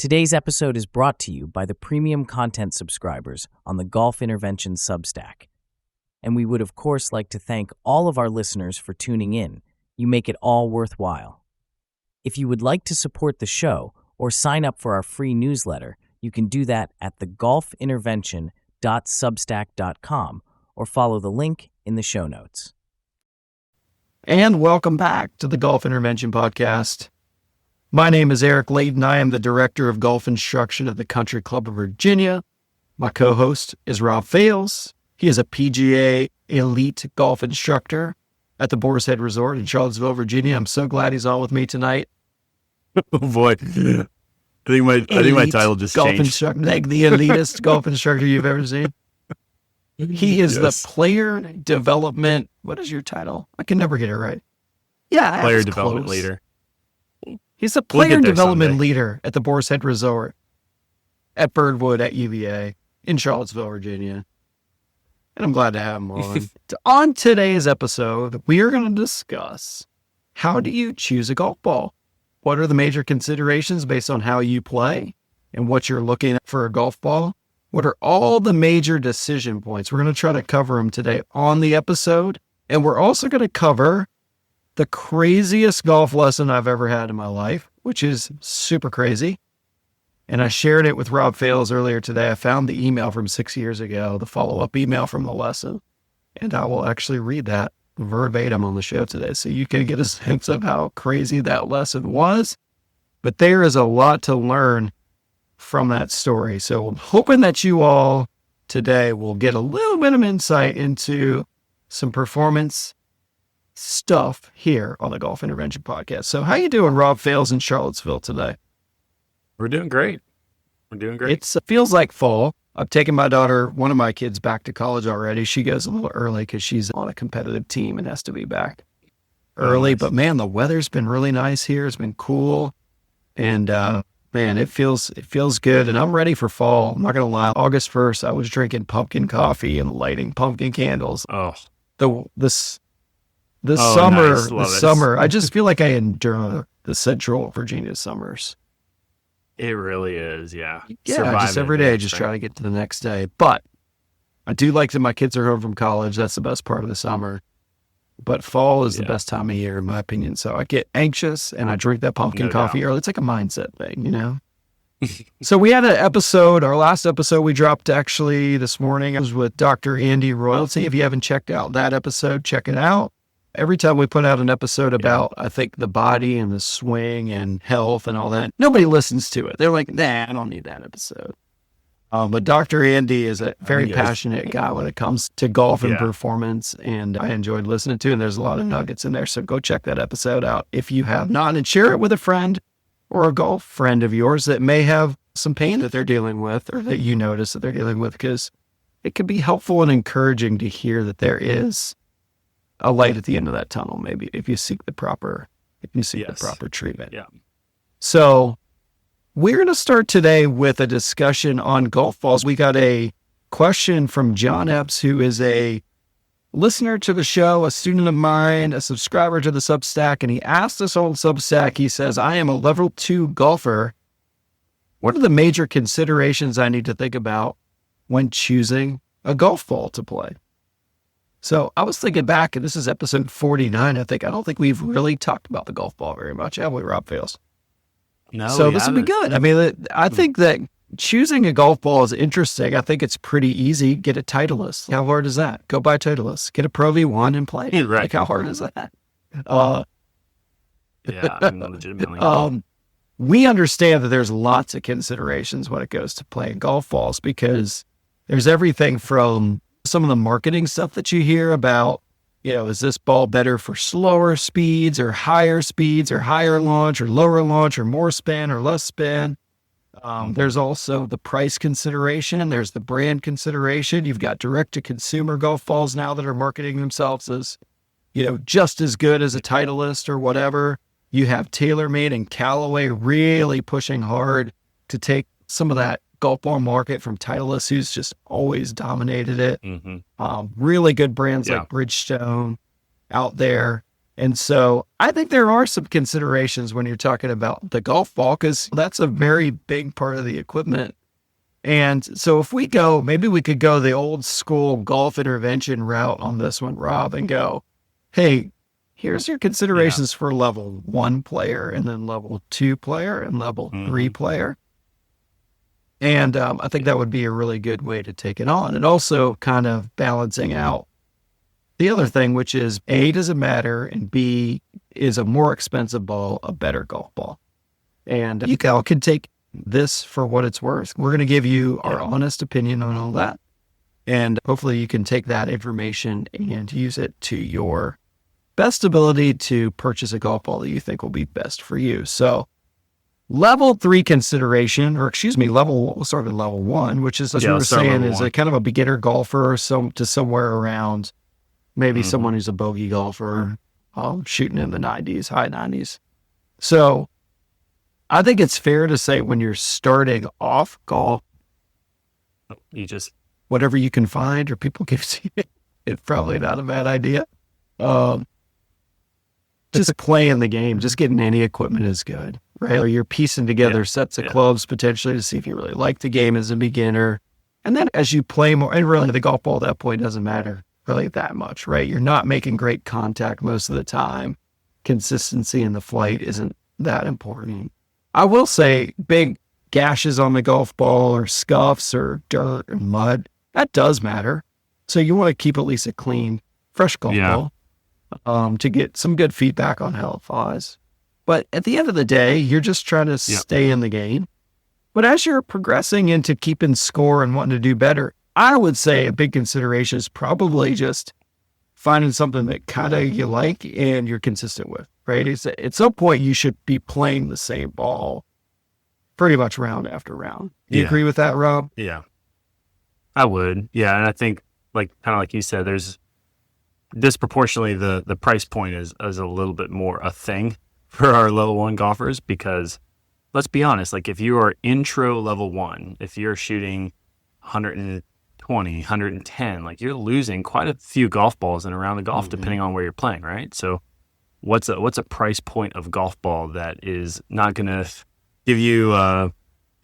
Today's episode is brought to you by the premium content subscribers on the Golf Intervention Substack. And we would, of course, like to thank all of our listeners for tuning in. You make it all worthwhile. If you would like to support the show or sign up for our free newsletter, you can do that at thegolfintervention.substack.com or follow the link in the show notes. And welcome back to the Golf Intervention Podcast. My name is Eric Layton. I am the Director of Golf Instruction at the Country Club of Virginia. My co-host is Rob Fales. He is a PGA elite golf instructor at the Boar's Head Resort in Charlottesville, Virginia. I'm so glad he's on with me tonight. Oh boy. I think my title just golf changed. Instructor, like the elitist golf instructor you've ever seen. He is the player development. What is your title? I can never get it right. Yeah. Player development leader. He's a player development leader at the Boar's Head Resort at Birdwood at UVA in Charlottesville, Virginia. And I'm glad to have him on. On today's episode, we are going to discuss how do you choose a golf ball? What are the major considerations based on how you play and what you're looking at for a golf ball? What are all the major decision points? We're going to try to cover them today on the episode. And we're also going to cover the craziest golf lesson I've ever had in my life, which is super crazy. And I shared it with Rob Fales earlier today. I found the email from 6 years ago, the follow-up email from the lesson. And I will actually read that verbatim on the show today so you can get a sense of how crazy that lesson was. But there is a lot to learn from that story. So I'm hoping that you all today will get a little bit of insight into some performance stuff here on the Golf Intervention Podcast. So how you doing, Rob Fales in Charlottesville today? We're doing great. It feels like fall. I've taken my daughter, one of my kids, back to college already. She goes a little early because she's on a competitive team and has to be back early. Nice. But man, the weather's been really nice here. It's been cool. And man, it feels good. And I'm ready for fall. I'm not going to lie. August 1st, I was drinking pumpkin coffee and lighting pumpkin candles. Oh, summer, I just feel like I endure the Central Virginia summers. It really is, yeah. Yeah, just every day, just try to get to the next day. But I do like that my kids are home from college. That's the best part of the summer. But fall is the best time of year, in my opinion. So I get anxious and I drink that pumpkin coffee early. It's like a mindset thing, you know? So we had an episode, our last episode we dropped actually this morning. It was with Dr. Andy Royalty. If you haven't checked out that episode, check it out. Every time we put out an episode about, I think, the body and the swing and health and all that, nobody listens to it. They're like, nah, I don't need that episode. But Dr. Andy is a very passionate guy when it comes to golf and performance, and I enjoyed listening to it, and there's a lot of nuggets in there, so go check that episode out if you have not, and share it with a friend or a golf friend of yours that may have some pain that they're dealing with or that you notice that they're dealing with, because it could be helpful and encouraging to hear that there is a light at the end of that tunnel, maybe if you seek the proper treatment. Yeah. So we're going to start today with a discussion on golf balls. We got a question from John Epps, who is a listener to the show, a student of mine, a subscriber to the Substack, and he asked us on Substack, he says, I am a level 2 golfer. What are the major considerations I need to think about when choosing a golf ball to play? So I was thinking back, and this is episode 49, I think. I don't think we've really talked about the golf ball very much, have we, Rob Fales? No. So this will be good. I mean, I think that choosing a golf ball is interesting. I think it's pretty easy. Get a Titleist. How hard is that? Go buy Titleist. Get a Pro V1 and play. Right. Like, how hard is that? Legitimately. We understand that there's lots of considerations when it goes to playing golf balls, because there's everything from some of the marketing stuff that you hear about, is this ball better for slower speeds or higher launch or lower launch or more spin or less spin? There's also the price consideration. There's the brand consideration. You've got direct-to-consumer golf balls now that are marketing themselves as, just as good as a Titleist or whatever. You have TaylorMade and Callaway really pushing hard to take some of that golf ball market from Titleist, who's just always dominated it. Mm-hmm. Really good brands like Bridgestone out there. And so I think there are some considerations when you're talking about the golf ball, because that's a very big part of the equipment. And so if we go, maybe we could go the old school golf intervention route on this one, Rob, and go, hey, here's your considerations for level 1 player, and then level 2 player, and level 3 player. And I think that would be a really good way to take it on. And also kind of balancing out the other thing, which is A, does it matter? And B, is a more expensive ball a better golf ball? And you all can take this for what it's worth. We're going to give you our honest opinion on all that. And hopefully you can take that information and use it to your best ability to purchase a golf ball that you think will be best for you. So level 3 consideration, we'll start with level 1, which is, as we were saying, is a kind of a beginner golfer, to somewhere around maybe someone who's a bogey golfer, shooting in the 90s, high 90s. So I think it's fair to say when you're starting off golf, you just whatever you can find or people give to you, it's probably not a bad idea. Just playing the game, just getting any equipment is good, right? Or you're piecing together sets of clubs potentially to see if you really like the game as a beginner. And then as you play more, and really the golf ball at that point doesn't matter really that much, right? You're not making great contact most of the time. Consistency in the flight isn't that important. I will say big gashes on the golf ball or scuffs or dirt or mud, that does matter. So you want to keep at least a clean, fresh golf ball. To get some good feedback on how it flies. But at the end of the day, you're just trying to stay in the game. But as you're progressing into keeping score and wanting to do better, I would say a big consideration is probably just finding something that kind of you like and you're consistent with, right? At some point, you should be playing the same ball pretty much round after round. Do you agree with that, Rob? Yeah, I would. Yeah, and I think, kind of like you said, there's disproportionately the price point is a little bit more a thing for our level 1 golfers, because let's be honest, if you are intro level 1, if you're shooting 120, 110, you're losing quite a few golf balls in a round of golf depending on where you're playing, right? So what's a price point of golf ball that is not going to give you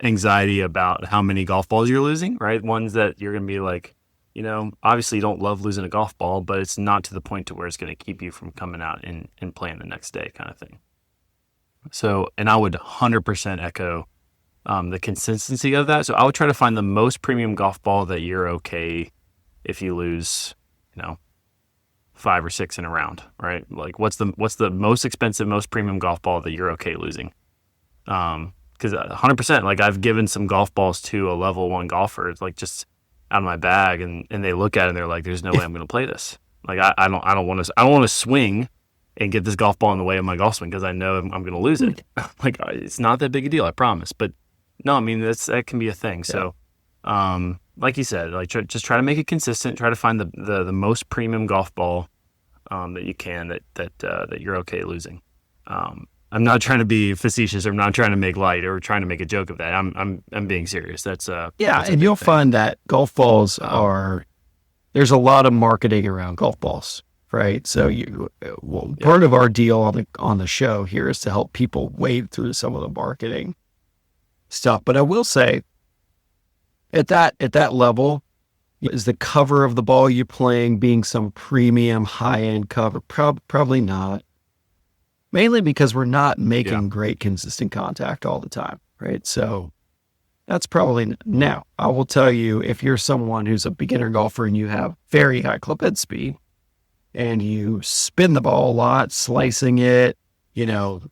anxiety about how many golf balls you're losing, right? Ones that you're going to be obviously you don't love losing a golf ball, but it's not to the point to where it's going to keep you from coming out and playing the next day kind of thing. So, and I would 100% echo the consistency of that. So I would try to find the most premium golf ball that you're okay if you lose, 5 or 6 in a round, right? What's the most expensive, most premium golf ball that you're okay losing? Because 100%, I've given some golf balls to a level 1 golfer, just out of my bag, and they look at it and they're like, there's no way I'm going to play this. I don't want to swing and get this golf ball in the way of my golf swing because I know I'm going to lose it. It's not that big a deal, I promise. But no, I mean, that can be a thing. So, like you said, just try to make it consistent. Try to find the most premium golf ball that you can that you're okay losing. I'm not trying to be facetious. I'm not trying to make light or trying to make a joke of that. I'm being serious. That's and you'll find that golf balls there's a lot of marketing around golf balls, right? So part of our deal on the show here is to help people wade through some of the marketing stuff. But I will say, at that level, is the cover of the ball you're playing being some premium high end cover? Probably not. Mainly because we're not making great consistent contact all the time, right? So that's probably, now I will tell you, if you're someone who's a beginner golfer and you have very high club head speed and you spin the ball a lot, slicing it,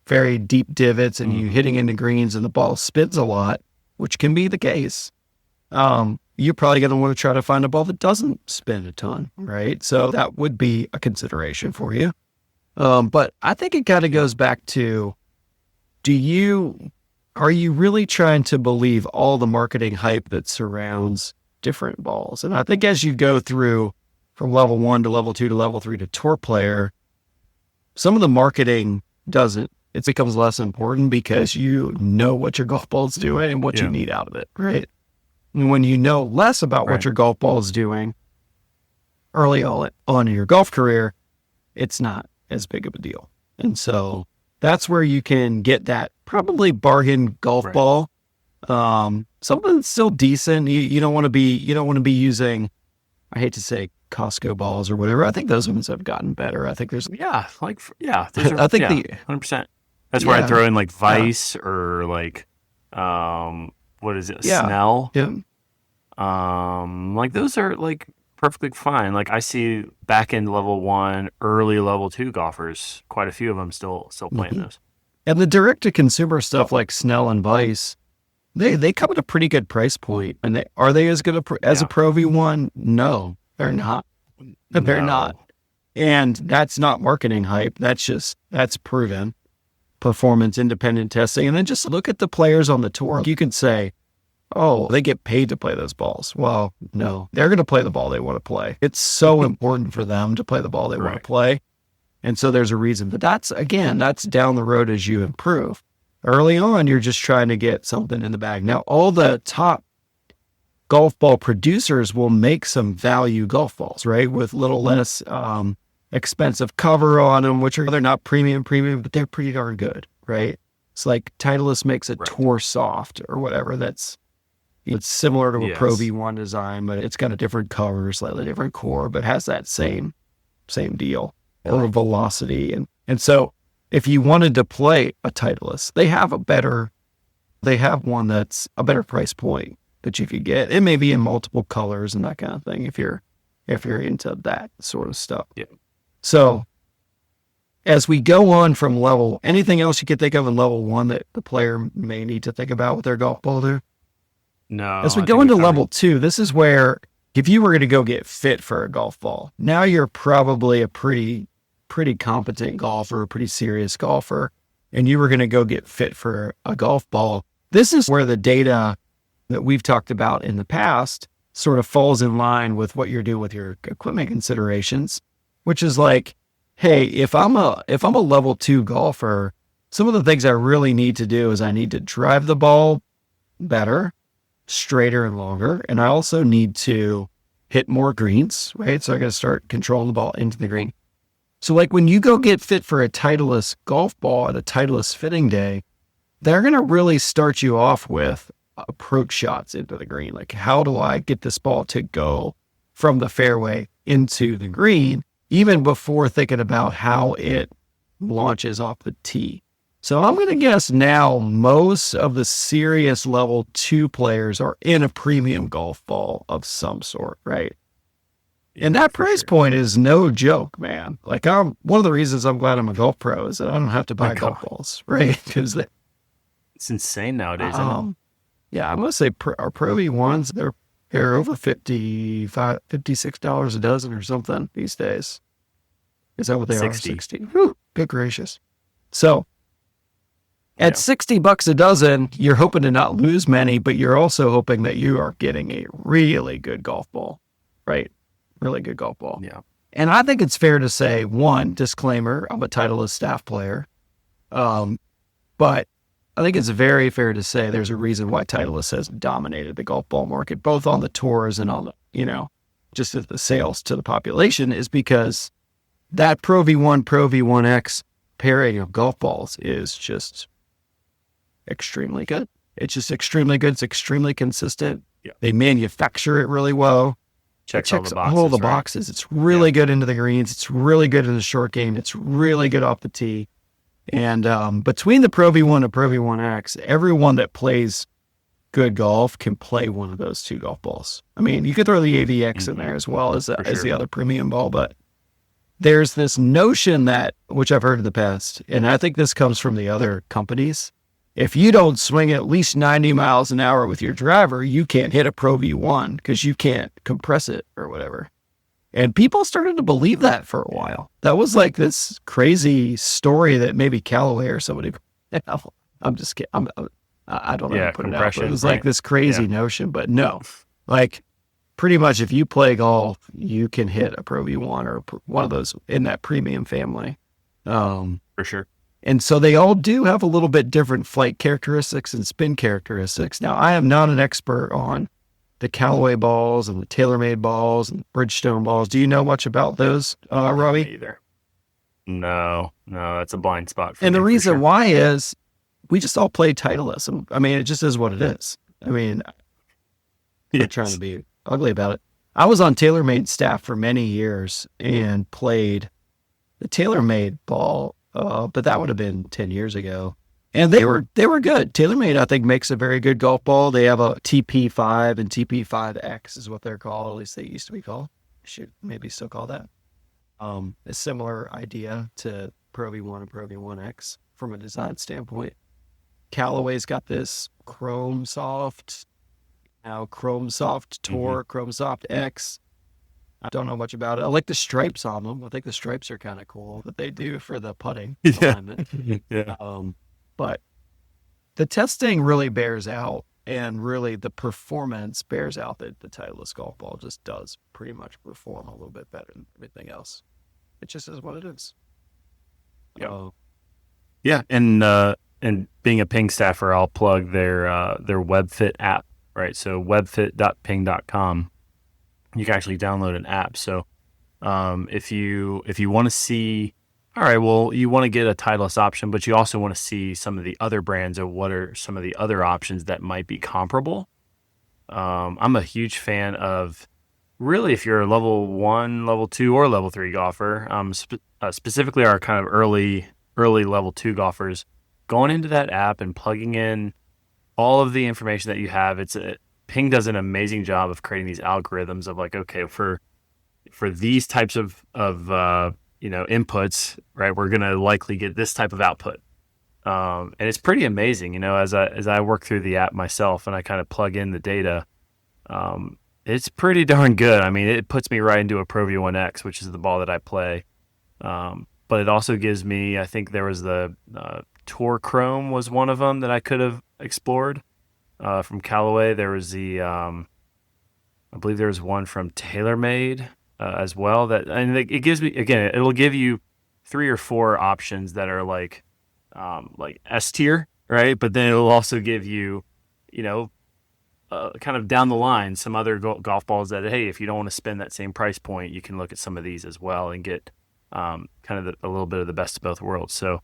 very deep divots, and you hitting into greens and the ball spins a lot, which can be the case, you're probably going to want to try to find a ball that doesn't spin a ton, right? So that would be a consideration for you. But I think it kind of goes back to, are you really trying to believe all the marketing hype that surrounds different balls? And I think as you go through from level 1 to level 2 to level 3 to tour player, some of the marketing it becomes less important because you know what your golf ball is doing and what you need out of it, right? And when you know less about what your golf ball is doing early on in your golf career, it's not as big of a deal. And so that's where you can get that probably bargain golf ball. Something that's still decent. You don't want to be using, I hate to say Costco balls or whatever. I think those ones have gotten better. I think there's those are, I think 100%. That's where I throw in like Vice or like what is it? Snell. Yeah. Like those are like perfectly fine. Like I see back end level 1, early level 2 golfers, quite a few of them still playing those. And the direct to consumer stuff like Snell and Vice, they come at a pretty good price point. And are they as good as a Pro V1? No, they're not. They're not. And that's not marketing hype. That's proven performance independent testing. And then just look at the players on the tour. You can say, oh, they get paid to play those balls. Well, no, they're going to play the ball they want to play. It's so important for them to play the ball they want to play. And so there's a reason. But that's down the road as you improve. Early on, you're just trying to get something in the bag. Now, all the top golf ball producers will make some value golf balls, right? With little less expensive cover on them, they're not premium, but they're pretty darn good, right? It's like Titleist makes a Tour Soft or whatever. It's similar to a Pro V1 design, but it's got a different cover, slightly different core, but has that same deal or velocity. And so if you wanted to play a Titleist, they have one that's a better price point that you could get. It may be in multiple colors and that kind of thing if you're into that sort of stuff. Yeah. So as we go on from anything else you could think of in level 1 that the player may need to think about with their golf ball there? No. As we go into level 2, this is where if you were going to go get fit for a golf ball, now you're probably a pretty competent golfer, a pretty serious golfer, and you were going to go get fit for a golf ball. This is where the data that we've talked about in the past sort of falls in line with what you're doing with your equipment considerations, which is like, hey, if I'm a level 2 golfer, some of the things I really need to do is I need to drive the ball better, straighter and longer, and I also need to hit more greens, right? So I got to start controlling the ball into the green. So like when you go get fit for a Titleist golf ball at a Titleist fitting day, they're going to really start you off with approach shots into the green. Like, how do I get this ball to go from the fairway into the green, even before thinking about how it launches off the tee? So I'm going to guess now most of the serious level 2 players are in a premium golf ball of some sort, right? And that price point is no joke, man. Like one of the reasons I'm glad I'm a golf pro is that I don't have to buy golf balls, right? Because it's insane nowadays. Isn't it? Yeah, I must say our Pro V1s, they're over $56 a dozen or something these days. Is that what they 60. are? 60. Whew, good gracious. So at $60 a dozen, you're hoping to not lose many, but you're also hoping that you are getting a really good golf ball, right? Really good golf ball. Yeah. And I think it's fair to say, one, disclaimer, I'm a Titleist staff player. But I think it's very fair to say there's a reason why Titleist has dominated the golf ball market, both on the tours and on the, just as the sales to the population, is because that Pro V1, Pro V1X pairing of golf balls is just extremely good. It's just extremely good. It's extremely consistent. Yeah. They manufacture it really well. Checks all the boxes. It's really good into the greens. It's really good in the short game. It's really good off the tee. And between the Pro V1 and Pro V1X, everyone that plays good golf can play one of those 2 golf balls. I mean, you could throw the AVX in there as well as the other premium ball, but there's this notion that, which I've heard in the past, and I think this comes from the other companies, if you don't swing at least 90 miles an hour with your driver, you can't hit a Pro V1 because you can't compress it or whatever. And people started to believe that for a while. That was like this crazy story that maybe Callaway or somebody, I'm just kidding. I don't know how to put it out, but it was like this crazy notion, but no, like pretty much if you play golf, you can hit a Pro V1 or one of those in that premium family. For sure. And so they all do have a little bit different flight characteristics and spin characteristics. Now, I am not an expert on the Callaway balls and the TaylorMade balls and Bridgestone balls. Do you know much about those, Robbie? Either. No, that's a blind spot for And me. the reason sure. why is we just all play Titleist. I mean, it just is what it is. I mean, I'm not trying to be ugly about it. I was on TaylorMade staff for many years and played the TaylorMade ball, but that would have been 10 years ago. And they were good. TaylorMade, I think, makes a very good golf ball. They have a TP5 and TP5X is what they're called. At least they used to be called. Should maybe still call that. A similar idea to Pro V1 and Pro V1X from a design standpoint. Callaway's got this Chrome Soft, now Chrome Soft Tour, Chrome Soft X. I don't know much about it. I like the stripes on them. I think the stripes are kind of cool that they do for the putting alignment. Yeah. But the testing really bears out, and really the performance bears out that the Titleist golf ball just does pretty much perform a little bit better than everything else. It just is what it is. Yeah, and being a Ping staffer, I'll plug their WebFit app, right? So webfit.ping.com. You can actually download an app. So if you want to see, all right, well, you want to get a Titleist option, but you also want to see some of the other brands or what are some of the other options that might be comparable. I'm a huge fan of, really, if you're a level 1, level 2, or level 3 golfer, specifically our kind of early level 2 golfers, going into that app and plugging in all of the information that you have. Ping does an amazing job of creating these algorithms of like, okay, for these types of inputs, right, we're going to likely get this type of output. And it's pretty amazing, as I work through the app myself and I kind of plug in the data. It's pretty darn good. I mean, it puts me right into a Pro V1X, which is the ball that I play. But it also gives me, I think there was the Tour Chrome was one of them that I could have explored from Callaway. There was I believe there was one from TaylorMade as well. And it gives me, again, it'll give you 3 or 4 options that are like S tier, right? But then it'll also give you, kind of down the line, some other golf balls that, hey, if you don't want to spend that same price point, you can look at some of these as well and get kind of a little bit of the best of both worlds. So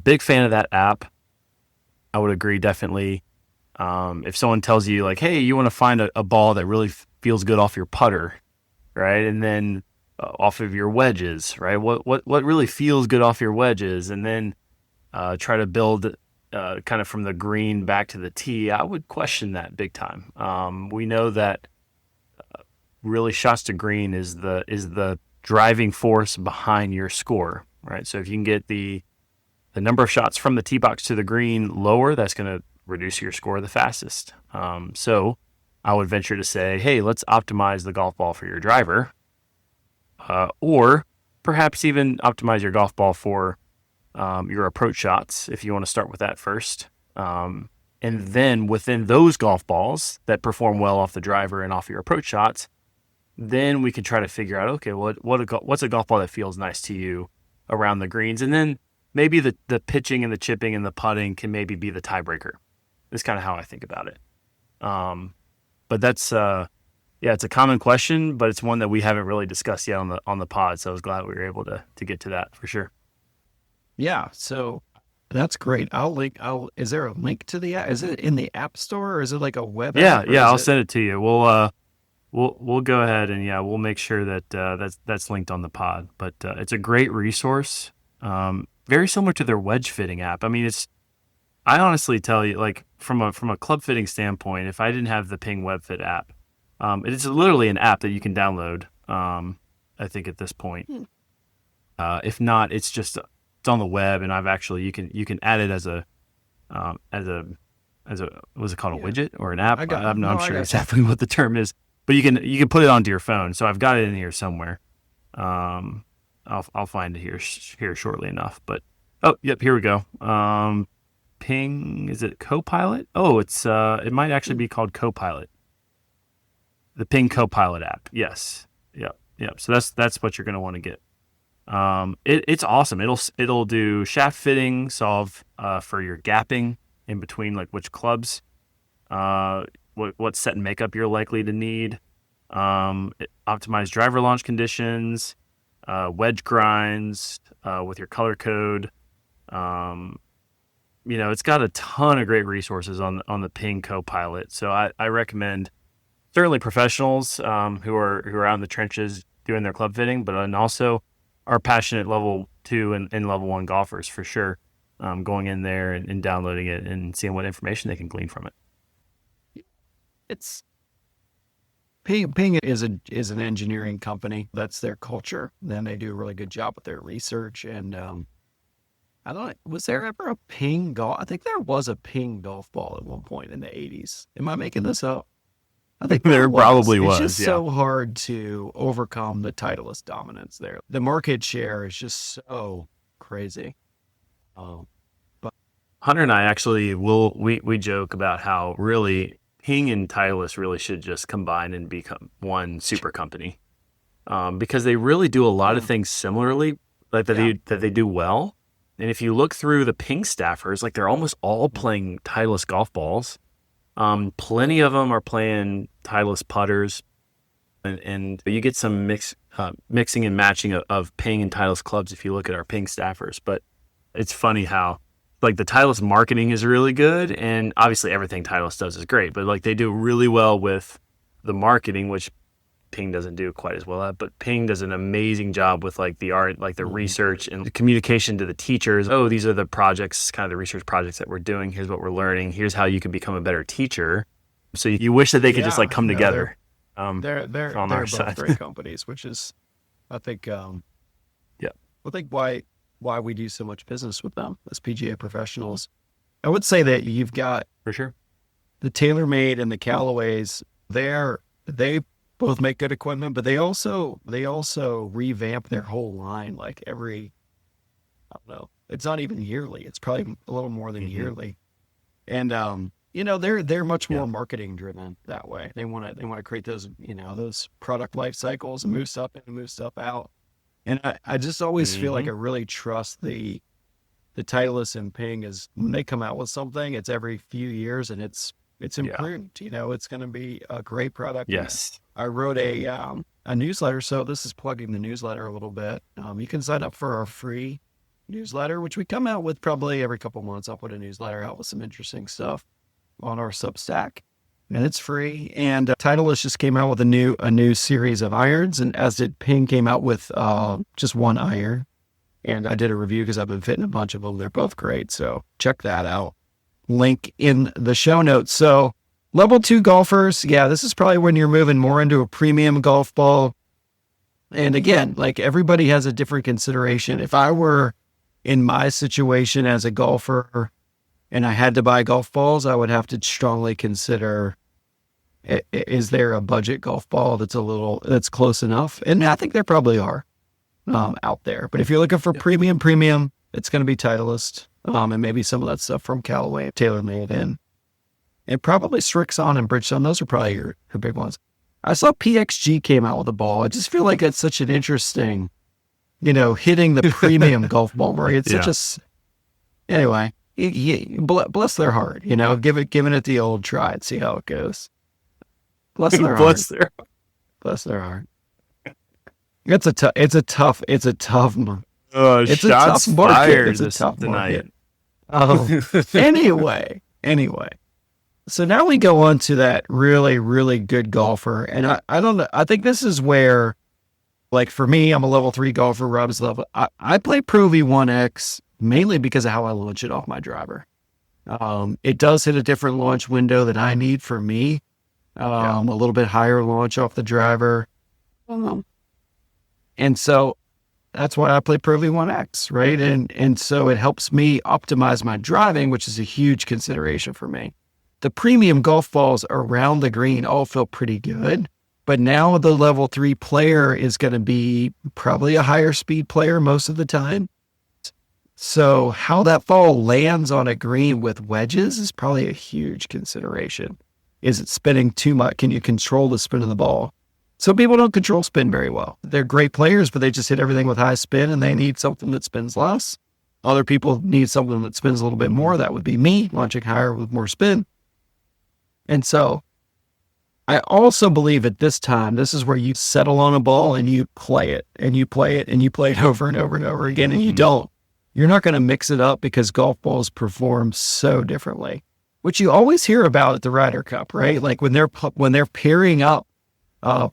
big fan of that app. I would agree, definitely. If someone tells you like, hey, you want to find a ball that really feels good off your putter, right? And then off of your wedges, right? What really feels good off your wedges? And then try to build kind of from the green back to the tee, I would question that big time. We know that really shots to green is the driving force behind your score, right? So if you can get the number of shots from the tee box to the green lower, that's going to reduce your score the fastest. So I would venture to say, hey, let's optimize the golf ball for your driver, or perhaps even optimize your golf ball for your approach shots, if you want to start with that first. And then within those golf balls that perform well off the driver and off your approach shots, then we can try to figure out, okay, what's a golf ball that feels nice to you around the greens? And then maybe the pitching and the chipping and the putting can maybe be the tiebreaker. That's kind of how I think about it. But that's, it's a common question, but it's one that we haven't really discussed yet on the pod. So I was glad we were able to get to that for sure. Yeah, so that's great. Is there a link to the app? Is it in the App Store or is it like a web app? Yeah, I'll send it to you. We'll go ahead and we'll make sure that that's linked on the pod. But it's a great resource, very similar to their wedge fitting app. I mean, I honestly tell you, like from a club fitting standpoint, if I didn't have the Ping WebFit app, it is literally an app that you can download. I think at this point, if not, it's on the web, and I've actually you can add it as a what's it called, a widget or an app? I'm not sure exactly what the term is, but you can put it onto your phone. So I've got it in here somewhere. I'll find it here shortly enough. But here we go. Ping, is it Copilot? Oh, it might actually be called Copilot. The Ping Copilot app. Yes. Yep. So that's what you're going to want to get. It's awesome. It'll do shaft fitting, solve for your gapping in between, like which clubs, what set and makeup you're likely to need, optimize driver launch conditions, wedge grinds with your color code. It's got a ton of great resources on the Ping Copilot. So I recommend certainly professionals who are out in the trenches doing their club fitting, but and also our passionate level 2 and level 1 golfers for sure, going in there and downloading it and seeing what information they can glean from it. It's Ping is an engineering company. That's their culture. Then they do a really good job with their research. And I don't know, was there ever a Ping golf? I think there was a Ping golf ball at one point in the 80s. Am I making this up? I think there probably was. It's just so hard to overcome the Titleist dominance there. The market share is just so crazy. But Hunter and I actually we joke about how really Ping and Titleist really should just combine and become one super company, because they really do a lot of things similarly, like that they do well. And if you look through the Ping staffers, like they're almost all playing Titleist golf balls. Plenty of them are playing Titleist putters, and you get some mixing and matching of Ping and Titleist clubs if you look at our Ping staffers. But it's funny how like the Titleist marketing is really good, and obviously everything Titleist does is great, but like they do really well with the marketing, which Ping doesn't do quite as well at, but Ping does an amazing job with like the art, like the research and the communication to the teachers. Oh, these are the projects, kind of the research projects that we're doing. Here's what we're learning. Here's how you can become a better teacher. So you wish that they could just like come together. They're both great companies, which is, I think, I think why we do so much business with them as PGA professionals. I would say that you've got for sure the TaylorMade and the Callaways. They both make good equipment, but they also revamp their whole line like every, I don't know, it's not even yearly. It's probably a little more than yearly. And they're much more marketing driven that way. They want to create those, those product life cycles and move stuff in and move stuff out. And I just always feel like I really trust the Titleist and Ping is when they come out with something, it's every few years and it's improved. It's going to be a great product. Yes. I wrote a newsletter, so this is plugging the newsletter a little bit. You can sign up for our free newsletter, which we come out with probably every couple months. I'll put a newsletter out with some interesting stuff on our Substack, and it's free. And Titleist just came out with a new series of irons, and as did Ping came out with just one iron. And I did a review because I've been fitting a bunch of them. They're both great, so check that out. Link in the show notes. So level 2 golfers, this is probably when you're moving more into a premium golf ball. And again, like everybody has a different consideration. If I were in my situation as a golfer and I had to buy golf balls, I would have to strongly consider, is there a budget golf ball that's close enough? And I think there probably are out there. But if you're looking for premium, it's going to be Titleist. And maybe some of that stuff from Callaway, TaylorMade, and probably Strixon and Bridgestone. Those are probably your big ones. I saw PXG came out with a ball. I just feel like it's such an interesting, hitting the premium golf ball where it's anyway, bless their heart, giving it the old try and see how it goes. Bless their heart. Bless their heart. It's a tough one. Oh, it's shots a tough market. fired It's a tough tonight. market. Anyway. So now we go on to that really, really good golfer. And I don't know. I think this is where, like for me, I'm a level 3 golfer. Rob's level. I play Pro V1X mainly because of how I launch it off my driver. It does hit a different launch window that I need for me. A little bit higher launch off the driver. And so that's why I play Pro V1X, right? And so it helps me optimize my driving, which is a huge consideration for me. The premium golf balls around the green all feel pretty good, but now the level 3 player is going to be probably a higher speed player most of the time. So how that ball lands on a green with wedges is probably a huge consideration. Is it spinning too much? Can you control the spin of the ball? Some people don't control spin very well. They're great players, but they just hit everything with high spin and they need something that spins less. Other people need something that spins a little bit more. That would be me, launching higher with more spin. And so I also believe at this time, this is where you settle on a ball and you play it and you play it and you play it over and over and over again. And you're not going to mix it up because golf balls perform so differently, which you always hear about at the Ryder Cup, right? Like when they're pairing up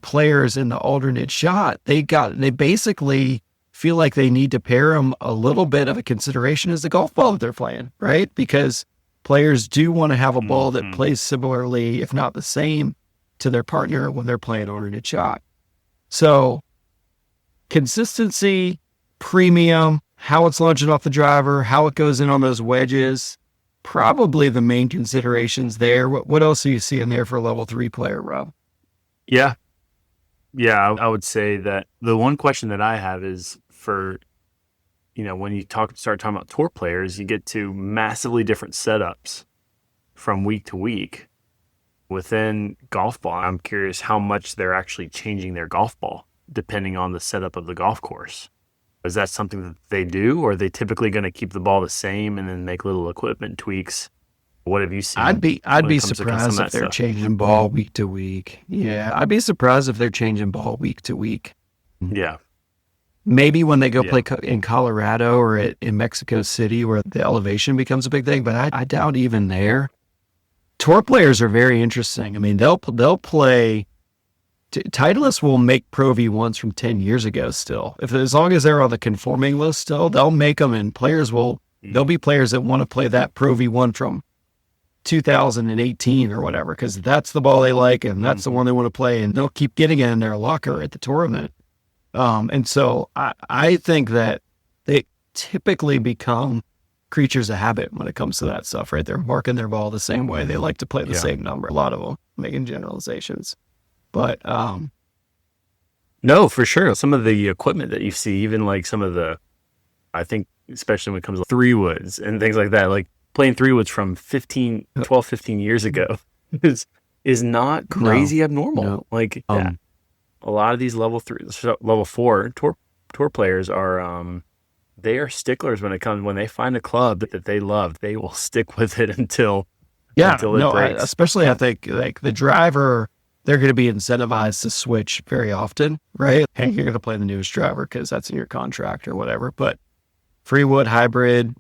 players in the alternate shot, they basically feel like they need to pair them a little bit of a consideration as the golf ball that they're playing, right? Because players do want to have a ball that plays similarly, if not the same, to their partner when they're playing alternate shot. So consistency, premium, how it's launching off the driver, how it goes in on those wedges, probably the main considerations there. What else are you seeing there for a level 3 player, Rob? Yeah. Yeah, I would say that the one question that I have is for, when you start talking about tour players, you get to massively different setups from week to week. Within golf ball, I'm curious how much they're actually changing their golf ball depending on the setup of the golf course. Is that something that they do, or are they typically going to keep the ball the same and then make little equipment tweaks? What have you seen? I'd be surprised if they're changing ball week to week. Yeah, I'd be surprised if they're changing ball week to week. Yeah. Maybe when they go play in Colorado or in Mexico City where the elevation becomes a big thing, but I doubt even there. Tour players are very interesting. I mean, they'll play. Titleists will make Pro V1s from 10 years ago still. As long as they're on the conforming list still, they'll make them, and there'll be players that want to play that Pro V1 from 2018 or whatever, because that's the ball they like and that's the one they want to play, and they'll keep getting it in their locker at the tournament. And so I think that they typically become creatures of habit when it comes to that stuff, right? They're marking their ball the same way. They like to play the same number. A lot of them making generalizations. But no, for sure. Some of the equipment that you see, even like some of the, I think, especially when it comes to 3-woods and things like that, like playing 3-woods from 12, 15 years ago is not crazy abnormal. No. Like a lot of these level 4 tour players are, they are sticklers when they find a club that they love, they will stick with it until it breaks. Especially I think like the driver, they're going to be incentivized to switch very often, right? Hey, you're going to play the newest driver because that's in your contract or whatever. But free wood, hybrid,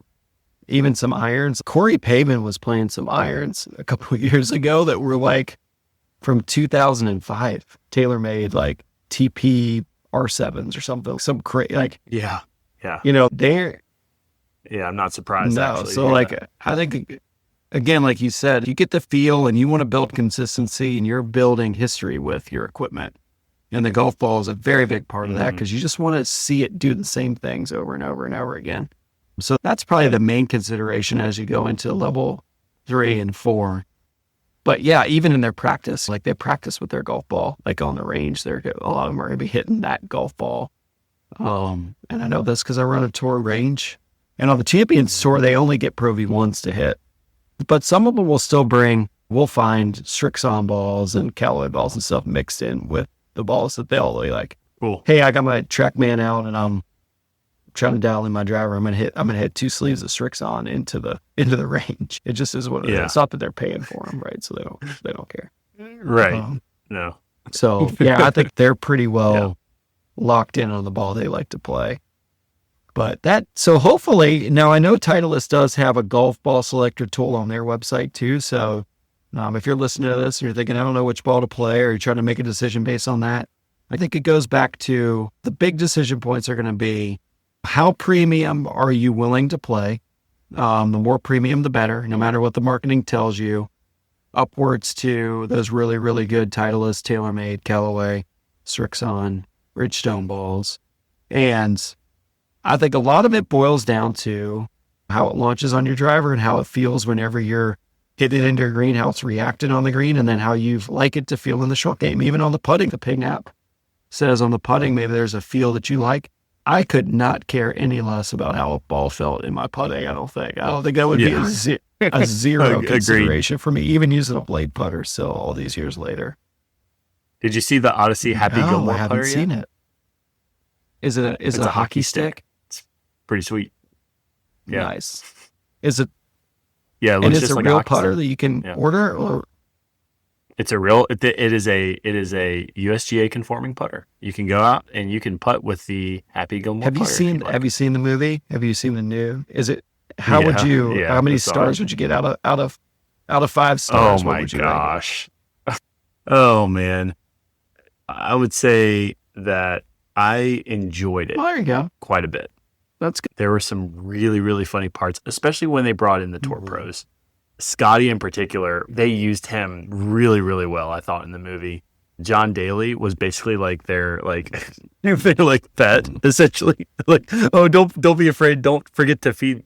even some irons. Corey Pavin was playing some irons a couple of years ago that were like from 2005, tailor-made like TP R7s or something. Some crazy, like yeah. they're. Yeah, I'm not surprised. No, actually. So I think. Again, like you said, you get the feel and you want to build consistency and you're building history with your equipment. And the golf ball is a very big part of that because you just want to see it do the same things over and over and over again. So that's probably the main consideration as you go into level 3 and 4. But yeah, even in their practice, like they practice with their golf ball, like on the range, a lot of them are going to be hitting that golf ball. And I know this because I run a tour range. And on the Champions Tour, they only get Pro V1s to hit. But some of them we'll find Strixon balls and Callaway balls and stuff mixed in with the balls that they'll be like, cool. Hey, I got my TrackMan out and I'm trying to dial in my driver. I'm gonna hit 2 sleeves of Strixon into the range. It just is what it is. It's not that they're paying for them, right? So they don't care. Right. No. So yeah, I think they're pretty well locked in on the ball they like to play. But so hopefully, now I know Titleist does have a golf ball selector tool on their website too. So if you're listening to this and you're thinking, I don't know which ball to play, or you're trying to make a decision based on that, I think it goes back to the big decision points are going to be how premium are you willing to play? The more premium, the better, no matter what the marketing tells you, upwards to those really, really good Titleist, TaylorMade, Callaway, Strixon, Ridgestone balls. And I think a lot of it boils down to how it launches on your driver and how it feels whenever you're hitting it into a green, how it's reacting on the green, and then how you like it to feel in the short game. Even on the putting, the Ping app says on the putting, maybe there's a feel that you like. I could not care any less about how a ball felt in my putting, I don't think that would be a zero consideration for me, even using a blade putter still all these years later. Did you see the Odyssey Happy Gilmore I haven't putter seen yet? it. Is it a hockey stick? Pretty sweet. Yeah. Nice. Is it? Yeah, it and looks it's just a like real a putter that you can order, or It's a real. It is a USGA conforming putter. You can go out and you can putt with the Happy Gilmore. Have you seen the movie? Have you seen the new? Is it? How would you? How many stars would you get out of 5 stars? Oh my gosh! Oh man, I would say that I enjoyed it. Oh, there you go. Quite a bit. That's good. There were some really, really funny parts, especially when they brought in the tour pros. Scotty in particular, they used him really, really well, I thought, in the movie. John Daly was basically like their pet, essentially. Like, oh, don't be afraid. Don't forget to feed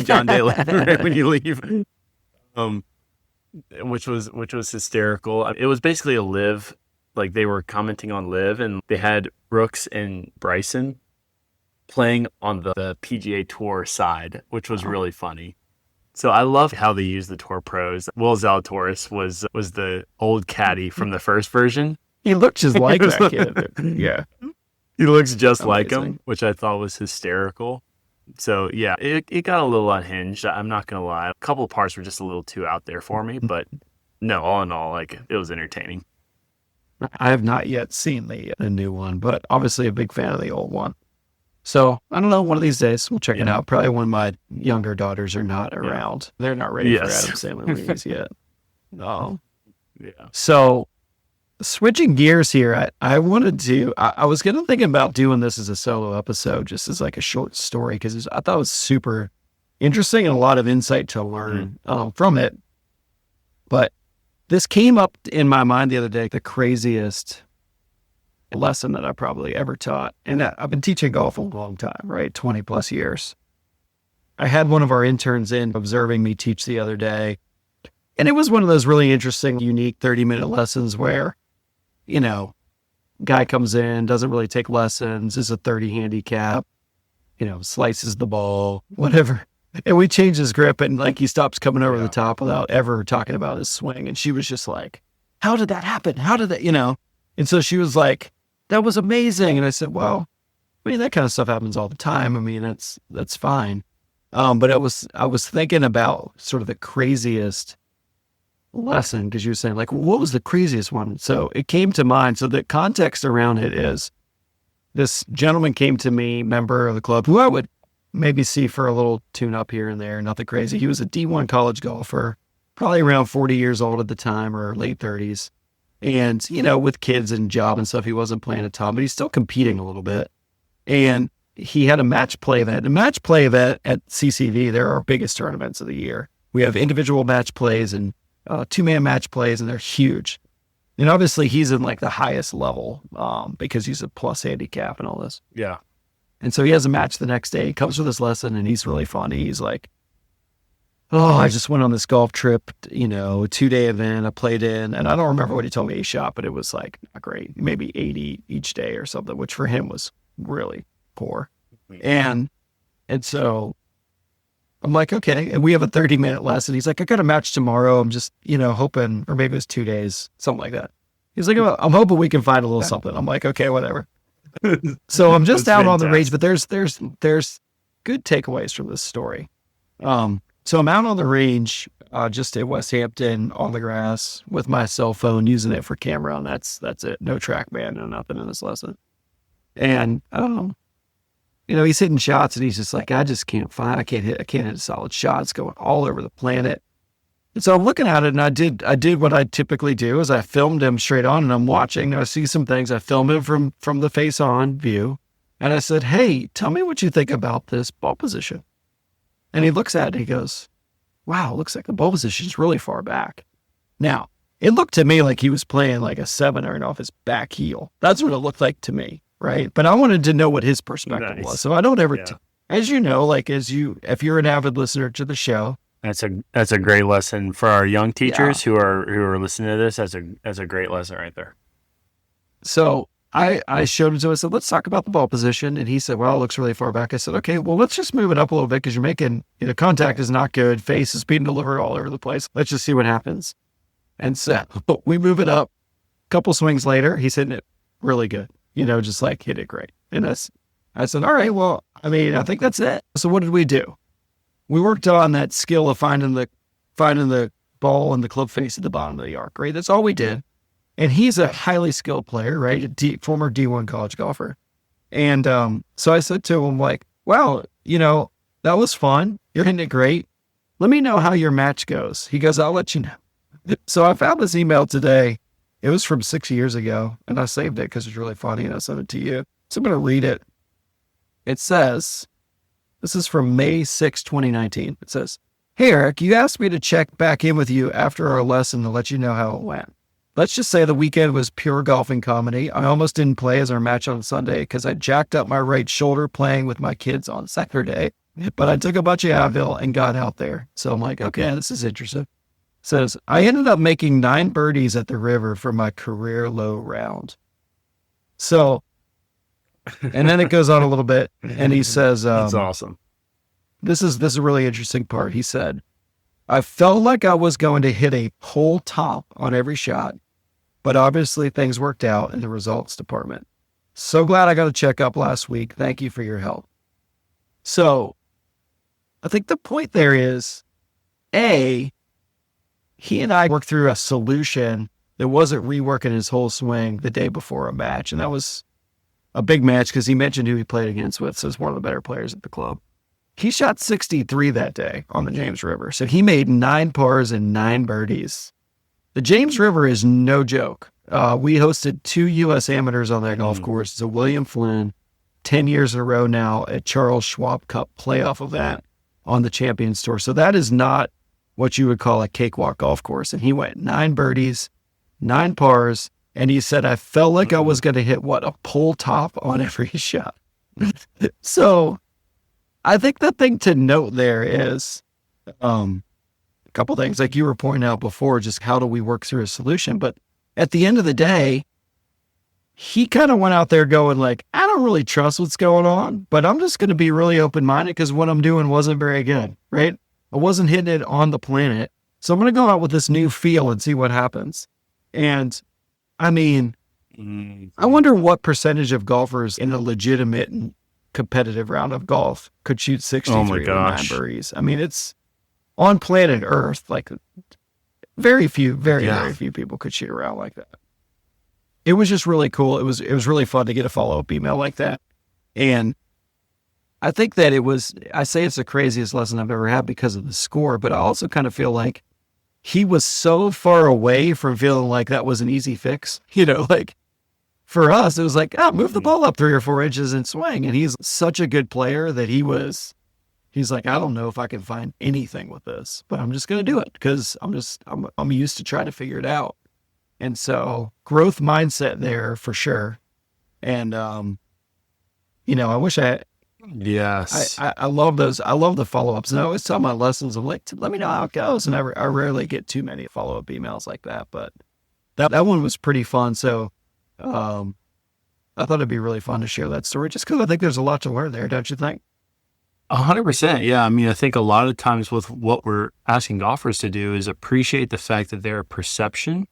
John Daly when you leave. Which was hysterical. It was basically a live, like they were commenting on live, and they had Brooks and Bryson playing on the PGA Tour side, which was really funny. So I love how they use the tour pros. Will Zalatoris was the old caddy from the first version. He looked just like that kid. Yeah. He looks just like him, which I thought was hysterical. So yeah, it got a little unhinged. I'm not going to lie. A couple of parts were just a little too out there for me, but no, all in all, like it was entertaining. I have not yet seen the new one, but obviously a big fan of the old one. So I don't know. One of these days we'll check it out. Probably when my younger daughters are not around. Yeah. They're not ready for Adam Sandler movies yet. No. Yeah. So switching gears here, I wanted to. I was going to think about doing this as a solo episode, just as like a short story, because I thought it was super interesting and a lot of insight to learn from it. But this came up in my mind the other day. The craziest lesson that I probably ever taught. And I've been teaching golf a long time, right? 20 plus years. I had one of our interns in observing me teach the other day. And it was one of those really interesting, unique 30-minute lessons where, guy comes in, doesn't really take lessons, is a 30 handicap, slices the ball, whatever. And we change his grip and like he stops coming over the top without ever talking about his swing. And she was just like, how did that happen? How did that, And so she was like, that was amazing. And I said, well, that kind of stuff happens all the time. I mean, that's fine. But I was thinking about sort of the craziest lesson, because you were saying like, what was the craziest one? So it came to mind. So the context around it is this gentleman came to me, member of the club, who I would maybe see for a little tune up here and there, nothing crazy. He was a D1 college golfer, probably around 40 years old at the time or late 30s. And, with kids and job and stuff, he wasn't playing a ton, but he's still competing a little bit. And he had a match play event. A match play event at CCV, they're our biggest tournaments of the year. We have individual match plays and two-man match plays, and they're huge. And obviously he's in like the highest level because he's a plus handicap and all this. Yeah. And so he has a match the next day. He comes with this lesson, and he's really funny. He's like, oh, I just went on this golf trip, a 2-day event I played in. And I don't remember what he told me he shot, but it was like not great, maybe 80 each day or something, which for him was really poor. And so I'm like, okay. And we have a 30-minute lesson. He's like, I got a match tomorrow. I'm just, hoping, or maybe it was 2 days, something like that. He's like, I'm hoping we can find a little something. I'm like, okay, whatever. So I'm just out on the range, but there's good takeaways from this story. So I'm out on the range, just at West Hampton on the grass with my cell phone, using it for camera, and that's it. No TrackMan, no nothing in this lesson. And he's hitting shots, and he's just like, I can't hit a solid shot. It's going all over the planet. And so I'm looking at it, and I did what I typically do, is I filmed him straight on, and I'm watching. I see some things. I film him from the face on view, and I said, hey, tell me what you think about this ball position. And he looks at it and he goes, wow, looks like the ball position is really far back. Now, it looked to me like he was playing like a 7-iron off his back heel. That's what it looked like to me, right? But I wanted to know what his perspective was. So I don't ever, as you know, if you're an avid listener to the show. That's a great lesson for our young teachers who are listening to this. That's a great lesson right there. So I showed him to him. I said, let's talk about the ball position. And he said, well, it looks really far back. I said, okay, well, let's just move it up a little bit, because you're making, contact is not good. Face is being delivered all over the place. Let's just see what happens. And so we move it up. A couple swings later, he's hitting it really good, just like hit it great. And I said, all right, well, I think that's it. So what did we do? We worked on that skill of finding the ball in the club face at the bottom of the arc, right? That's all we did. And he's a highly skilled player, right? Former D1 college golfer. And so I said to him, like, wow, that was fun. You're hitting it great. Let me know how your match goes. He goes, I'll let you know. So I found this email today. It was from 6 years ago, and I saved it because it's really funny, and I sent it to you. So I'm going to read it. It says, this is from May 6, 2019. It says, hey, Eric, you asked me to check back in with you after our lesson to let you know how it went. Let's just say the weekend was pure golfing comedy. I almost didn't play as our match on Sunday because I jacked up my right shoulder playing with my kids on Saturday, but I took a bunch of Advil and got out there. So I'm like, okay, this is interesting. It says, I ended up making 9 birdies at the river for my career low round. So, and then it goes on a little bit, and he says, that's awesome. This is a really interesting part. He said, I felt like I was going to hit a pole top on every shot, but obviously things worked out in the results department. So glad I got a checkup last week. Thank you for your help. So I think the point there is, he and I worked through a solution that wasn't reworking his whole swing the day before a match. And that was a big match because he mentioned who he played against with. So it's one of the better players at the club. He shot 63 that day on the James River. So he made 9 pars and 9 birdies. The James River is no joke. We hosted 2 U.S. amateurs on that golf course. It's a William Flynn, 10 years in a row now, at Charles Schwab Cup playoff event on the Champions Tour. So that is not what you would call a cakewalk golf course. And he went 9 birdies, 9 pars, and he said, I felt like I was going to hit, a pole top on every shot. So I think the thing to note there is a couple things, like you were pointing out before, just how do we work through a solution? But at the end of the day, he kind of went out there going like, I don't really trust what's going on, but I'm just going to be really open-minded because what I'm doing wasn't very good, right? I wasn't hitting it on the planet. So I'm going to go out with this new feel and see what happens. And I mean, I wonder what percentage of golfers in a legitimate and competitive round of golf could shoot 63 with 9 birdies. I mean, it's on planet Earth, like very few people could shoot around like that. It was just really cool. It was really fun to get a follow-up email like that. And I think that I say it's the craziest lesson I've ever had because of the score, but I also kind of feel like he was so far away from feeling like that was an easy fix. Like for us, it was like, move the ball up 3 or 4 inches and swing. And he's such a good player that he's like, I don't know if I can find anything with this, but I'm just going to do it because I'm used to trying to figure it out. And so growth mindset there for sure. And, I wish yes, I love those. I love the follow-ups. And I always tell my lessons, I'm like, let me know how it goes. And I rarely get too many follow-up emails like that, but that one was pretty fun. So, I thought it'd be really fun to share that story just because I think there's a lot to learn there. Don't you think? 100%. Yeah. I mean, I think a lot of times with what we're asking golfers to do is appreciate the fact that their perception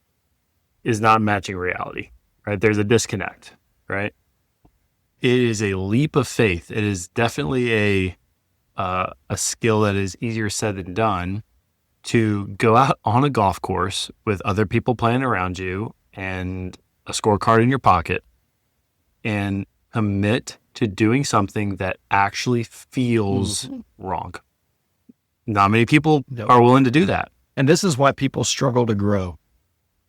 is not matching reality, right? There's a disconnect, right? It is a leap of faith. It is definitely a skill that is easier said than done to go out on a golf course with other people playing around you and a scorecard in your pocket and commit to doing something that actually feels wrong. Not many people are willing to do that. And this is why people struggle to grow,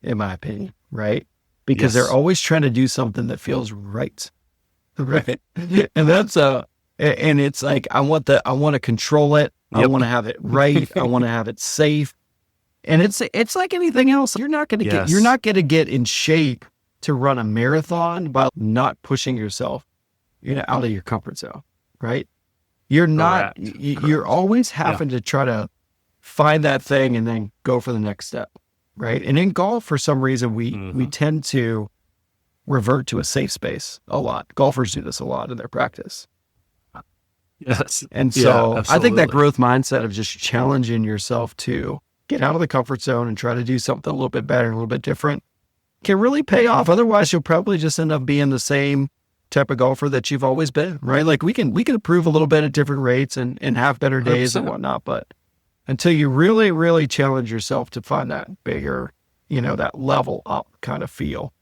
in my opinion, right? Because they're always trying to do something that feels right. Right. And that's and it's like, I want to control it. I want to have it right. I want to have it safe. And it's like anything else. You're not going to get in shape to run a marathon by not pushing yourself, out of your comfort zone, right? You're not, you're always having to try to find that thing and then go for the next step, right? And in golf, for some reason, we tend to revert to a safe space a lot. Golfers do this a lot in their practice. Yes. And so I think that growth mindset of just challenging yourself to get out of the comfort zone and try to do something a little bit better, a little bit different, can really pay off. Otherwise, you'll probably just end up being the same type of golfer that you've always been, right? Like we can improve a little bit at different rates and have better days 100%. And whatnot, but until you really, really challenge yourself to find that bigger, that level up kind of feel.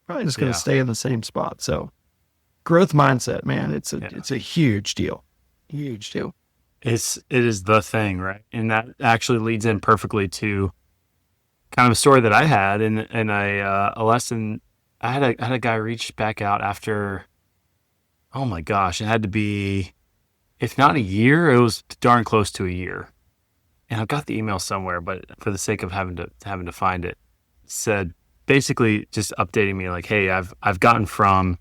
Probably just going to stay in the same spot. So growth mindset, man, it's a huge deal. Huge deal. It is the thing, right? And that actually leads in perfectly to kind of a story that I had, and a lesson. I had a guy reach back out after, oh my gosh, it had to be, if not a year, it was darn close to a year. And I've got the email somewhere, but for the sake of having to find it, said basically just updating me like, hey, I've gotten from,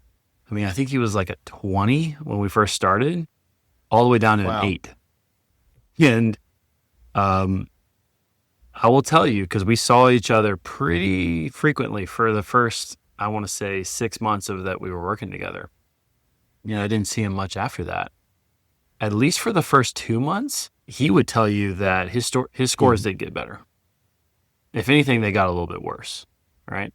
I think he was like a 20 when we first started, all the way down to an 8. And I will tell you, because we saw each other pretty frequently for the first, I want to say 6 months of that we were working together. I didn't see him much after that. At least for the first 2 months, he would tell you that his scores did get better. If anything, they got a little bit worse, right?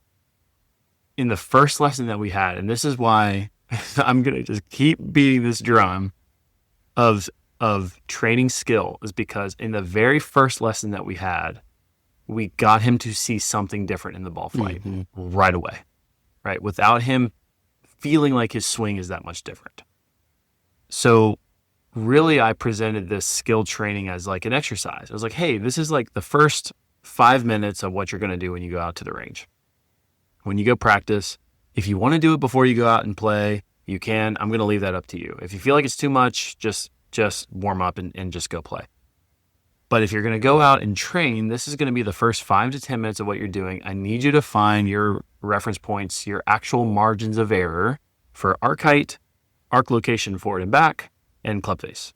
In the first lesson that we had, and this is why I'm going to just keep beating this drum of training skill, is because in the very first lesson that we had, we got him to see something different in the ball flight right away, right? Without him feeling like his swing is that much different. So really, I presented this skill training as like an exercise. I was like, hey, this is like the first 5 minutes of what you're going to do when you go out to the range. When you go practice, if you want to do it before you go out and play, you can. I'm going to leave that up to you. If you feel like it's too much, just warm up and just go play. But if you're going to go out and train, this is going to be the first 5 to 10 minutes of what you're doing. I need you to find your reference points, your actual margins of error for arc height, arc location forward and back, and club face.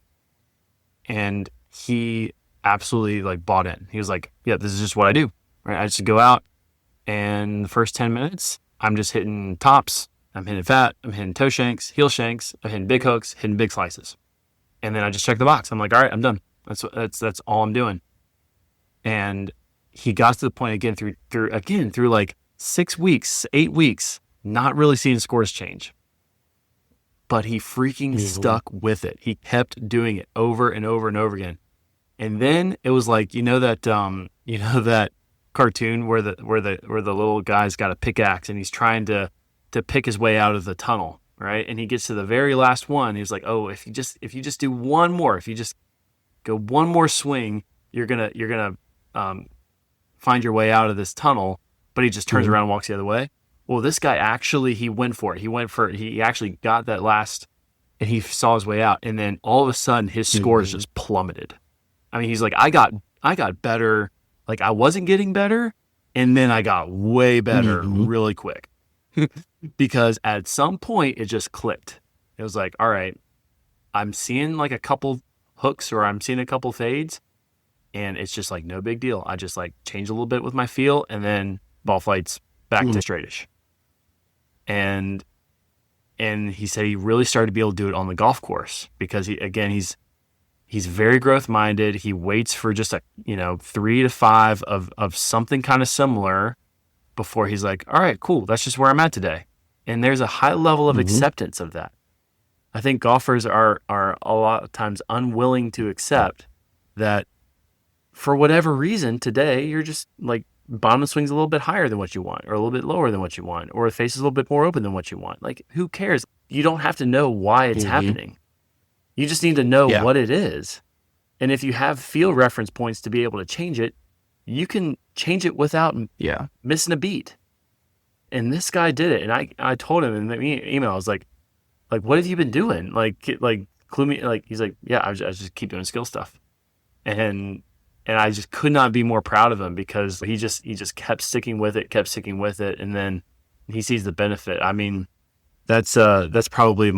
And he absolutely like bought in. He was like, yeah, this is just what I do, right? I just go out, and the first 10 minutes, I'm just hitting tops, I'm hitting fat, I'm hitting toe shanks, heel shanks, I'm hitting big hooks, hitting big slices. And then I just check the box. I'm like, all right, I'm done. That's all I'm doing. And he got to the point again through like 6 weeks, 8 weeks, not really seeing scores change. But he freaking stuck with it. He kept doing it over and over and over again. And then it was like, that cartoon where the little guy's got a pickaxe and he's trying to pick his way out of the tunnel, right? And he gets to the very last one. He's like, oh, if you just do one more, if you just go one more swing, you're gonna find your way out of this tunnel. But he just turns around and walks the other way. Well, this guy actually, he went for it. He actually got that last, and he saw his way out. And then all of a sudden, his scores just plummeted. I mean, he's like, I got better. Like, I wasn't getting better, and then I got way better really quick. Because at some point, it just clicked. It was like, all right, I'm seeing like a couple hooks or I'm seeing a couple fades, and it's just like no big deal. I just like change a little bit with my feel, and then ball flight's back to straightish. And he said he really started to be able to do it on the golf course because he's very growth minded. He waits for just 3 to 5 of something kind of similar before he's like, all right, cool. That's just where I'm at today. And there's a high level of acceptance of that. I think golfers are a lot of times unwilling to accept that for whatever reason today, you're just like, bottom swing's a little bit higher than what you want, or a little bit lower than what you want, or the face is a little bit more open than what you want. Like, who cares? You don't have to know why it's happening. You just need to know what it is. And if you have field reference points to be able to change it, you can change it without missing a beat. And this guy did it. And I told him in the email, I was like, what have you been doing? Like clue me. Like, he's like, yeah, I just keep doing skill stuff. And I just could not be more proud of him because he just kept sticking with it, and then he sees the benefit. I mean, that's probably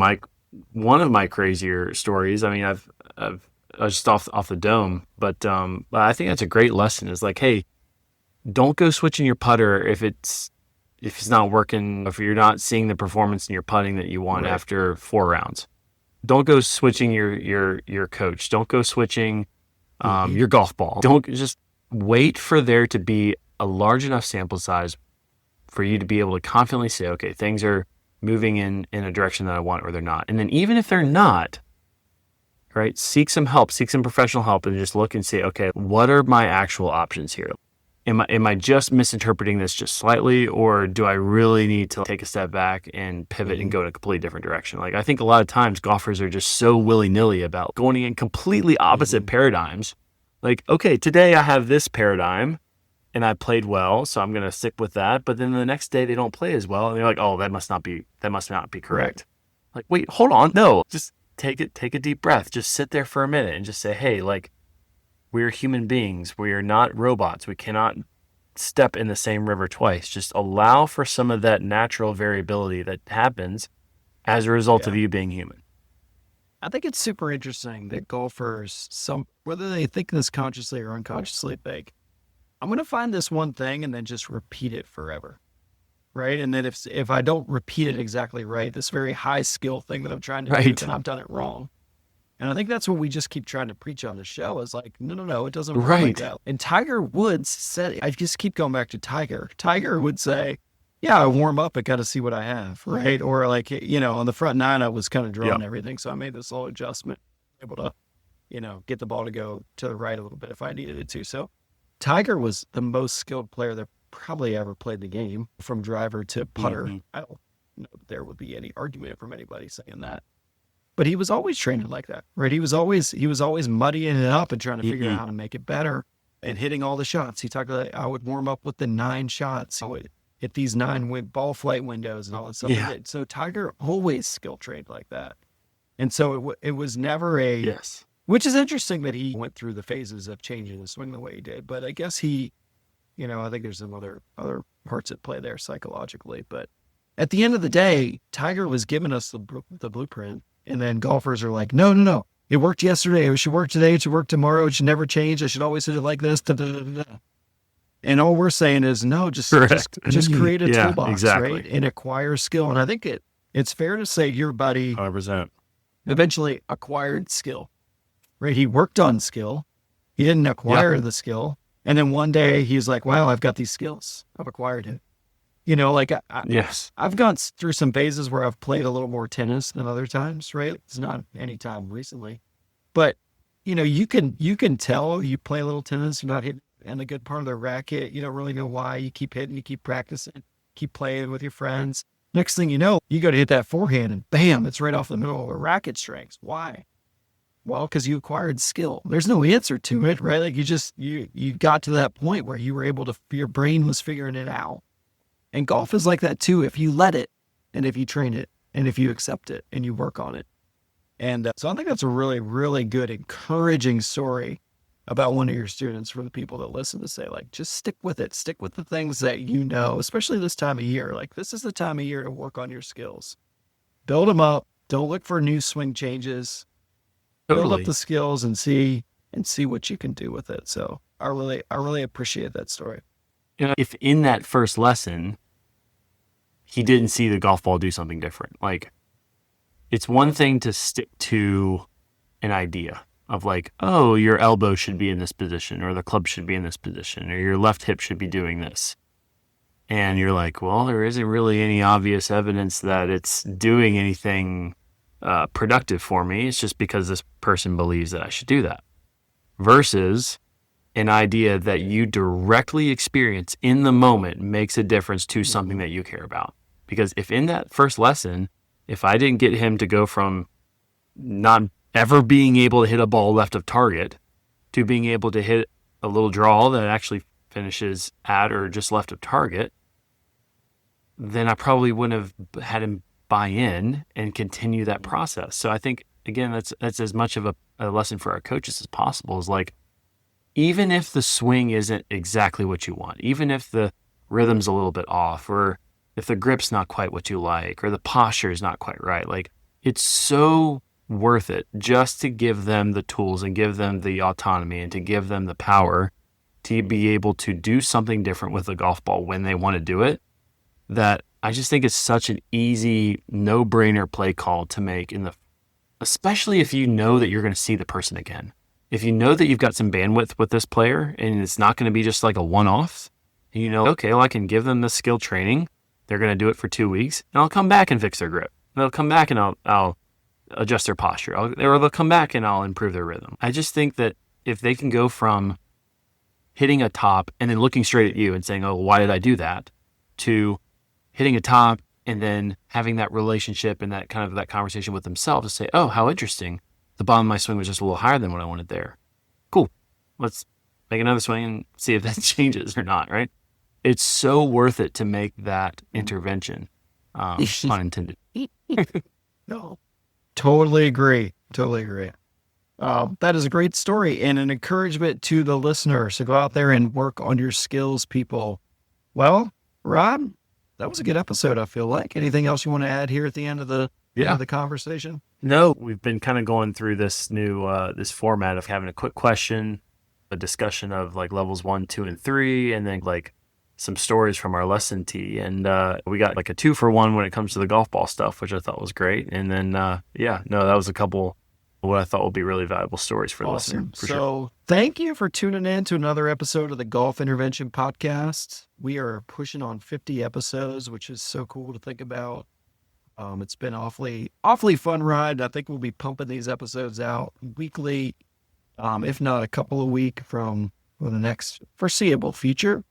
one of my crazier stories. I mean, I was just off the dome, but I think that's a great lesson. Is like, hey, don't go switching your putter if it's not working, if you're not seeing the performance in your putting that you want after 4 rounds. Don't go switching your coach. Don't go switching your golf ball. Don't just wait for there to be a large enough sample size for you to be able to confidently say, okay, things are moving in a direction that I want, or they're not. And then even if they're not, right? Seek some help, seek some professional help, and just look and say, okay, what are my actual options here? Am I just misinterpreting this just slightly, or do I really need to take a step back and pivot and go in a completely different direction? Like, I think a lot of times golfers are just so willy-nilly about going in completely opposite paradigms. Like, okay, today I have this paradigm and I played well, so I'm going to stick with that. But then the next day they don't play as well, and they're like, oh, that must not be correct. Right. Like, wait, hold on, no, just take a deep breath, just sit there for a minute and just say, hey, like, we're human beings. We are not robots. We cannot step in the same river twice. Just allow for some of that natural variability that happens as a result of you being human. I think it's super interesting that golfers, whether they think this consciously or unconsciously, think, I'm going to find this one thing and then just repeat it forever. Right. And then if I don't repeat it exactly right, this very high skill thing that I'm trying to do, then I've done it wrong. And I think that's what we just keep trying to preach on the show is like, no, it doesn't work like that. And Tiger Woods said, I just keep going back to Tiger. Tiger would say, yeah, I warm up, I got to see what I have. Right. Or like, on the front nine, I was kind of drawing everything. So I made this little adjustment, able to, get the ball to go to the right a little bit if I needed it to. So Tiger was the most skilled player that probably ever played the game from driver to putter. I don't know if there would be any argument from anybody saying that. But he was always training like that, right? He was always muddying it up and trying to figure out how to make it better and hitting all the shots. He talked about, I would warm up with the 9 shots. I would hit these 9 ball flight windows and all that stuff. Yeah. So Tiger always skill trained like that. And so it was never which is interesting that he went through the phases of changing the swing the way he did. But I guess I think there's some other parts at play there psychologically. But at the end of the day, Tiger was giving us the blueprint. And then golfers are like, no. It worked yesterday. It should work today. It should work tomorrow. It should never change. I should always hit it like this. Da, da, da, da. And all we're saying is, no, just create a toolbox, right? And acquire skill. And I think it's fair to say your buddy 100% eventually acquired skill, right? He worked on skill. He didn't acquire the skill. And then one day he's like, wow, I've got these skills. I've acquired it. I've gone through some phases where I've played a little more tennis than other times, right? It's not any time recently, but you can tell you play a little tennis, you're not hitting in a good part of the racket. You don't really know why. You keep hitting, you keep practicing, keep playing with your friends. Next thing you know, you go to hit that forehand and bam, it's right off the middle of a racket strength. Why? Well, because you acquired skill. There's no answer to it, right? Like you got to that point where you were able to, your brain was figuring it out. And golf is like that too, if you let it, and if you train it, and if you accept it, and you work on it. And so I think that's a really, really good, encouraging story about one of your students for the people that listen to say, like, just stick with it. Stick with the things that especially this time of year. Like, this is the time of year to work on your skills. Build them up. Don't look for new swing changes. Totally. Build up the skills and see what you can do with it. So I really appreciate that story. If in that first lesson, he didn't see the golf ball do something different. Like, it's one thing to stick to an idea of like, oh, your elbow should be in this position, or the club should be in this position, or your left hip should be doing this. And you're like, well, there isn't really any obvious evidence that it's doing anything productive for me. It's just because this person believes that I should do that. Versus an idea that you directly experience in the moment makes a difference to something that you care about. Because if in that first lesson, if I didn't get him to go from not ever being able to hit a ball left of target to being able to hit a little draw that actually finishes at or just left of target, then I probably wouldn't have had him buy in and continue that process. So I think, again, that's as much of a lesson for our coaches as possible, is like, even if the swing isn't exactly what you want, even if the rhythm's a little bit off, or if the grip's not quite what you like, or the posture is not quite right, like, it's so worth it just to give them the tools and give them the autonomy and to give them the power to be able to do something different with the golf ball when they want to do it, that I just think it's such an easy, no-brainer play call to make, especially if you know that you're going to see the person again. If you know that you've got some bandwidth with this player and it's not going to be just like a one-off, okay, well, I can give them the skill training. They're going to do it for 2 weeks, and I'll come back and fix their grip. And I'll come back and I'll adjust their posture, or they'll come back and I'll improve their rhythm. I just think that if they can go from hitting a top and then looking straight at you and saying, oh, why did I do that? To hitting a top and then having that relationship and that kind of that conversation with themselves to say, oh, how interesting. The bottom of my swing was just a little higher than what I wanted there. Cool. Let's make another swing and see if that changes or not, right? It's so worth it to make that intervention, pun intended. No, totally agree. Totally agree. That is a great story and an encouragement to the listeners to go out there and work on your skills, people. Well, Rob, that was a good episode, I feel like. Anything else you want to add here at the end of the conversation? No, we've been kind of going through this new this format of having a quick question, a discussion of like levels 1, 2, and 3, and then like some stories from our lesson tee. And we got like a 2-for-1 when it comes to the golf ball stuff, which I thought was great. And then, that was a couple of what I thought would be really valuable stories for the listener. Thank you for tuning in to another episode of the Golf Intervention Podcast. We are pushing on 50 episodes, which is so cool to think about. It's been awfully fun ride. I think we'll be pumping these episodes out weekly, if not a couple a week for the next foreseeable future.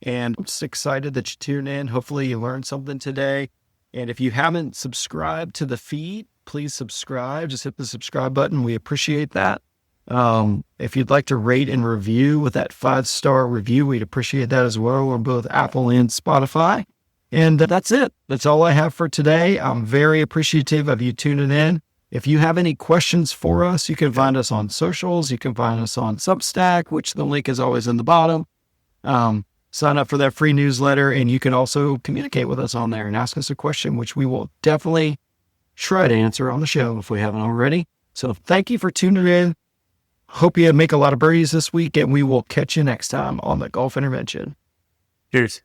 And I'm just excited that you tuned in. Hopefully you learned something today. And if you haven't subscribed to the feed, please subscribe. Just hit the subscribe button. We appreciate that. If you'd like to rate and review with that 5-star review, we'd appreciate that as well on both Apple and Spotify. And that's it. That's all I have for today. I'm very appreciative of you tuning in. If you have any questions for us, you can find us on socials. You can find us on Substack, which the link is always in the bottom. Sign up for that free newsletter, and you can also communicate with us on there and ask us a question, which we will definitely try to answer on the show if we haven't already. So thank you for tuning in. Hope you make a lot of birdies this week, and we will catch you next time on the Golf Intervention. Cheers.